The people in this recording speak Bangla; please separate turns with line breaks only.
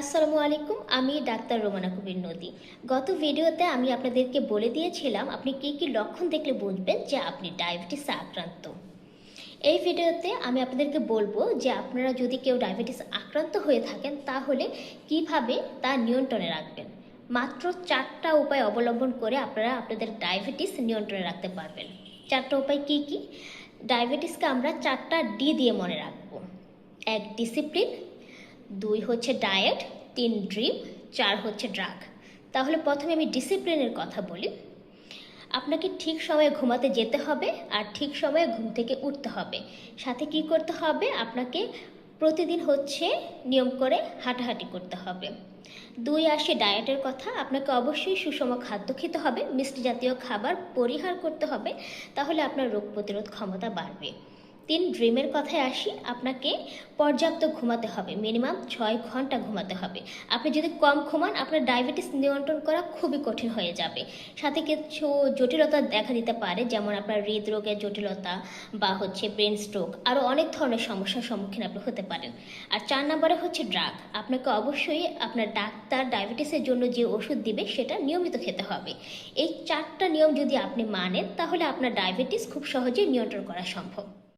আসসালামু আলাইকুম। আমি ডাক্তার রোমানা কবির নদী। গত ভিডিওতে আমি আপনাদেরকে বলে দিয়েছিলাম আপনি কী কী লক্ষণ দেখলে বুঝবেন যে আপনি ডায়াবেটিসে আক্রান্ত। এই ভিডিওতে আমি আপনাদেরকে বলবো যে আপনারা যদি কেউ ডায়াবেটিস আক্রান্ত হয়ে থাকেন তাহলে কিভাবে তা নিয়ন্ত্রণে রাখবেন। মাত্র 4টা উপায় অবলম্বন করে আপনারা আপনাদের ডায়াবেটিস নিয়ন্ত্রণে রাখতে পারবেন। 4টা উপায় কী কী? ডায়াবেটিসকে আমরা 4টা ডি দিয়ে মনে রাখবো। 1 ডিসিপ্লিন, 2 হচ্ছে ডায়েট, 3 ড্রিম, 4 হচ্ছে ড্রাগ। তাহলে প্রথমে আমি ডিসিপ্লিনের কথা বলি। আপনাকে ঠিক সময়ে ঘুমাতে যেতে হবে আর ঠিক সময়ে ঘুম থেকে উঠতে হবে। সাথে কি করতে হবে? আপনাকে প্রতিদিন হচ্ছে নিয়ম করে হাঁটাহাঁটি করতে হবে। 2 আসে ডায়েটের কথা। আপনাকে অবশ্যই সুষম খাদ্য খেতে হবে, মিষ্টি জাতীয় খাবার পরিহার করতে হবে, তাহলে আপনার রোগ প্রতিরোধ ক্ষমতা বাড়বে। 3 ড্রিমের কথায় আসি। আপনাকে পর্যাপ্ত ঘুমাতে হবে, মিনিমাম 6 ঘন্টা ঘুমাতে হবে। আপনি যদি কম ঘুমান আপনার ডায়াবেটিস নিয়ন্ত্রণ করা খুবই কঠিন হয়ে যাবে। সাথে কিছু জটিলতা দেখা দিতে পারে, যেমন আপনার হৃদরোগের জটিলতা বা হচ্ছে ব্রেন স্ট্রোক, আরও অনেক ধরনের সমস্যার সম্মুখীন আপনি হতে পারেন। আর 4 নম্বরে হচ্ছে ড্রাগ। আপনাকে অবশ্যই আপনার ডাক্তার ডায়াবেটিসের জন্য যে ওষুধ দিবে সেটা নিয়মিত খেতে হবে। এই 4টা নিয়ম যদি আপনি মানেন তাহলে আপনার ডায়াবেটিস খুব সহজেই নিয়ন্ত্রণ করা সম্ভব।